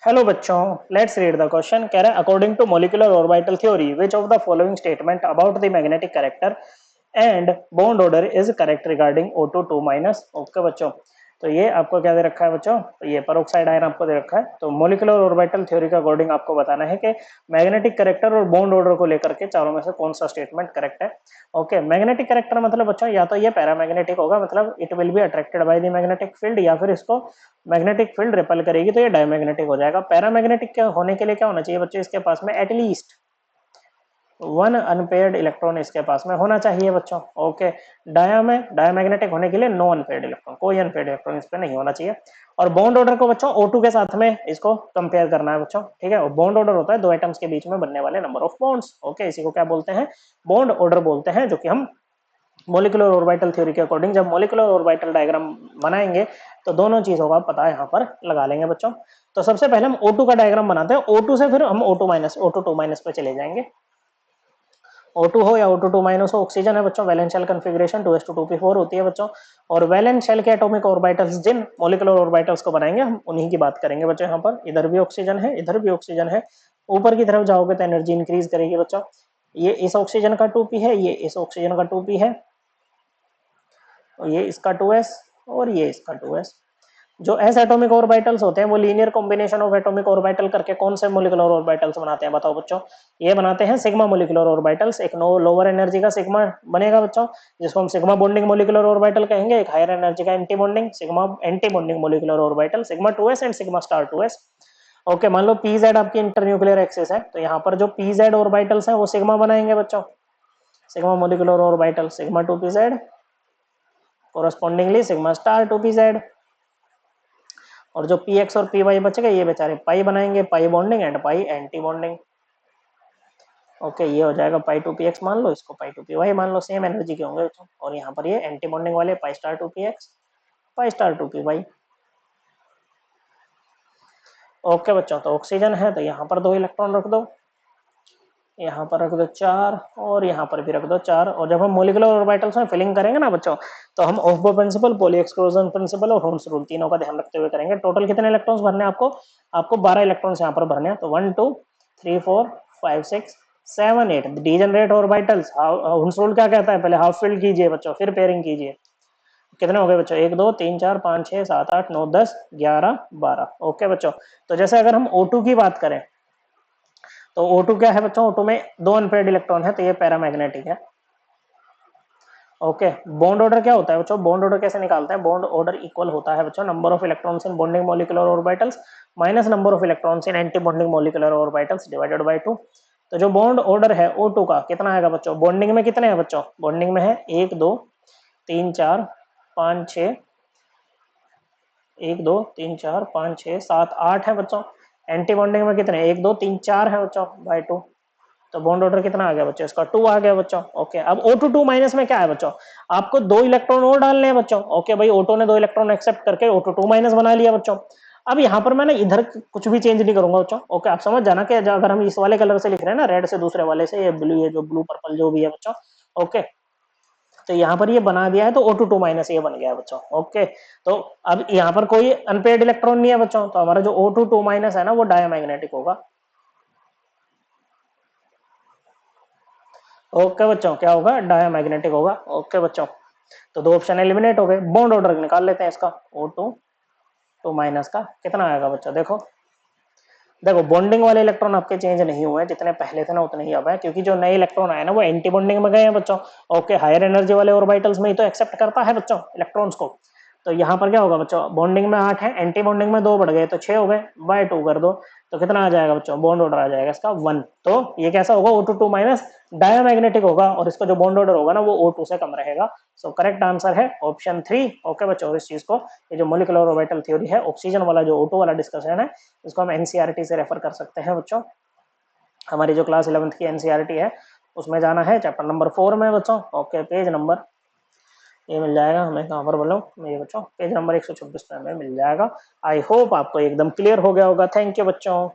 Hello बच्चों, let's read the question. कह रहा है according to molecular orbital theory which of the following statement about the magnetic character and bond order is correct regarding O2 minus. Okay बच्चों, तो ये आपको क्या दे रखा है बच्चों, तो ये पेरोक्साइड आयन आपको दे रखा है। तो मॉलिक्यूलर ऑर्बिटल थ्योरी के अकॉर्डिंग आपको बताना है कि मैग्नेटिक कैरेक्टर और बॉन्ड ऑर्डर को लेकर के चारों में से कौन सा स्टेटमेंट करेक्ट है। ओके, मैग्नेटिक कैरेक्टर मतलब बच्चों या तो ये पैरामैग्नेटिक होगा, मतलब it will be attracted by the magnetic field, या फिर इसको मैग्नेटिक फील्ड रिपेल करेगी तो ये डायमैग्नेटिक हो जाएगा। पैरामैग्नेटिक होने के लिए क्या होना चाहिए बच्चों, इसके पास में एटलीस्ट वन अनपेयर्ड इलेक्ट्रॉन इसके पास में होना चाहिए बच्चों। ओके, डायमैग्नेटिक होने के लिए नो अनपेयर्ड इलेक्ट्रॉन, कोई अनपेयर्ड इलेक्ट्रॉन इस पे नहीं होना चाहिए। और बॉन्ड ऑर्डर को बच्चों O2 के साथ में इसको कंपेयर करना है बच्चों, ठीक है। बॉन्ड ऑर्डर होता है दो एटम्स के बीच में बनने वाले नंबर ऑफ बॉन्ड्स। ओके, इसी को क्या बोलते हैं, बॉन्ड ऑर्डर बोलते हैं, जो कि हम मॉलिक्यूलर ऑर्बिटल थ्योरी के अकॉर्डिंग जब मॉलिक्यूलर ऑर्बिटल डायग्राम बनाएंगे तो दोनों चीजों का पता यहाँ पर लगा लेंगे बच्चों। तो सबसे पहले हम O2 का डायग्राम बनाते हैं, O2 से फिर हम O2 माइनस पे चले जाएंगे। O2 हो या O2 माइनस हो, ऑक्सीजन है बच्चों, valence shell configuration 2s2 2p4 होती है बच्चों। और वैलेंस शेल के एटॉमिक ऑर्बिटल्स जिन मॉलिक्यूलर ऑर्बिटल्स को बनाएंगे हम उन्हीं की बात करेंगे बच्चों। यहाँ पर इधर भी ऑक्सीजन है, इधर भी ऑक्सीजन है, ऊपर की तरफ जाओगे तो एनर्जी इंक्रीज करेगी बच्चों। ये इस ऑक्सीजन का 2p है, ये इस ऑक्सीजन का 2p है, और ये इसका 2s और ये इसका 2s। जो एस एटॉमिक ऑर्बिटल्स होते हैं वो linear combination of atomic orbital करके कौन से मॉलिक्यूलर ऑर्बिटल्स बनाते हैं बताओ बच्चों। ये बनाते हैं सिग्मा मॉलिक्यूलर ऑर्बिटल्स। एक नो लोअर एनर्जी का सिग्मा बनेगा बच्चों, जिसको हम सिग्मा बॉन्डिंग मॉलिक्यूलर ऑर्बिटल कहेंगे। एक हायर एनर्जी का anti bonding sigma anti bonding molecular orbital, sigma 2s and sigma star 2s। Okay, मान लो pz आपकी इंटरन्यूक्लियर एक्सिस है, तो यहाँ पर जो pz ऑर्बिटल्स हैं वो सिग्मा बनाएंगे बच्चों, sigma molecular orbital sigma 2pz, correspondingly sigma star 2pz। और जो px और py बचेगा ये बेचारे पाई बनाएंगे, pi bonding and pi anti bonding. Okay, ये हो जाएगा पाई 2px मान लो, इसको पाई 2py मान लो, सेम एनर्जी के होंगे। और यहाँ पर ये एंटी बॉन्डिंग वाले pi star 2px pi star 2py। Okay बच्चों, तो ऑक्सीजन है तो यहाँ पर 2 इलेक्ट्रॉन रख दो, यहाँ पर रख दो 4 और यहाँ पर भी रख दो 4। और जब हम मॉलिक्यूलर ऑर्बिटल्स में फिलिंग करेंगे ना बच्चों, तो हम Aufbau principle, Pauli exclusion principle और होम्स रूल तीनों का ध्यान रखते हुए करेंगे। टोटल कितने इलेक्ट्रॉन्स भरने हैं आपको 12 इलेक्ट्रॉन्स यहाँ पर भरने हैं। तो 1 2 3 4 5 6 7 8 डीजेनरेट ऑर्बिटल्स। होम्स रूल क्या कहता है, पहले हाफ फिल्ड कीजिए बच्चों, फिर पेयरिंग कीजिए। कितने हो गए बच्चों, 1 2 3 4 5 6 7 8 9 10 11 12। ओके बच्चों, तो जैसे अगर हम O2 की बात करें तो O2 क्या है बच्चों, O2 में 2 अनपेयर्ड इलेक्ट्रॉन है, तो ये पैरामैग्नेटिक है। ओके, बॉन्ड ऑर्डर क्या होता है बच्चों, बॉन्ड ऑर्डर कैसे निकालते हैं, बॉन्ड ऑर्डर इक्वल होता है बच्चों number of electrons in bonding molecular orbitals minus number of electrons in anti bonding molecular orbitals divided by 2। तो जो बॉन्ड ऑर्डर है O2 का कितना आएगा बच्चों, बॉन्डिंग में कितने हैं बच्चों, बॉन्डिंग में है 1 2 3 4 5 6, 1 2 3 4 5 6 7 8 है बच्चों। एंटी बॉन्डिंग में कितने, 1 2 3 4 है बच्चों बाय 2। तो बॉन्ड ऑर्डर कितना आ गया बच्चों, इसका 2 आ गया बच्चों। ओके, अब O2 माइनस में क्या है बच्चों, आपको 2 इलेक्ट्रॉन और डालने हैं बच्चों। ओके भाई, O2 ने 2 इलेक्ट्रॉन एक्सेप्ट करके O2 माइनस बना लिया बच्चों। अब यहाँ पर मैं ना इधर कुछ भी चेंज नहीं करूंगा बच्चों। ओके, आप समझ जाना कि अगर हम इस वाले कलर से लिख रहे हैं ना, रेड से दूसरे वाले से, ये ब्लू, ये जो ब्लू पर्पल जो भी है बच्चों। ओके, तो यहाँ पर ये बना दिया है तो O2 माइनस ये बन गया है बच्चों। ओके, तो अब यहाँ पर कोई अनपेयर्ड इलेक्ट्रॉन नहीं है बच्चों, तो हमारा जो O2 माइनस है ना वो डायमैग्नेटिक होगा। ओके बच्चों, क्या होगा, डायमैग्नेटिक होगा। ओके बच्चों, तो 2 ऑप्शन एलिमिनेट हो गए। बॉन्ड ऑर्डर निकाल लेते हैं इसका, O2 माइनस का कितना आएगा बच्चों, देखो देखो बॉन्डिंग वाले इलेक्ट्रॉन आपके चेंज नहीं हुए, जितने पहले थे ना उतने ही अब है, क्योंकि जो नए इलेक्ट्रॉन आए ना वो एंटी बॉन्डिंग में गए हैं बच्चों। ओके, हायर एनर्जी वाले ऑर्बिटल्स में ही तो एक्सेप्ट करता है बच्चों इलेक्ट्रॉन्स को। तो यहाँ पर क्या होगा बच्चों, बॉन्डिंग में 8 है, एंटी बॉन्डिंग में 2 बढ़ गए तो 6 हो गए, बाय 2 कर दो, तो कितना आ जाएगा बच्चों, बॉन्ड ऑर्डर आ जाएगा इसका 1। तो ये कैसा होगा, O2 माइनस डायमैग्नेटिक होगा, और इसका जो बॉन्ड ऑर्डर होगा ना वो O2 से कम रहेगा। सो करेक्ट आंसर है ऑप्शन 3। ओके बच्चों, इस चीज को, ये जो मॉलिक्यूलर ऑर्बिटल थ्योरी है, ऑक्सीजन वाला जो O2 वाला डिस्कशन है, इसको हम एनसीईआरटी से रेफर कर सकते हैं बच्चों। हमारी जो क्लास 11th की एनसीईआरटी है उसमें जाना है, चैप्टर नंबर 4 में बच्चों। ओके, पेज नंबर ये मिल जाएगा हमें, कहाँ पर बोलो ये बच्चों, पेज नंबर 126 पे हमें मिल जाएगा। आई होप आपको एकदम क्लियर हो गया होगा। थैंक यू बच्चों।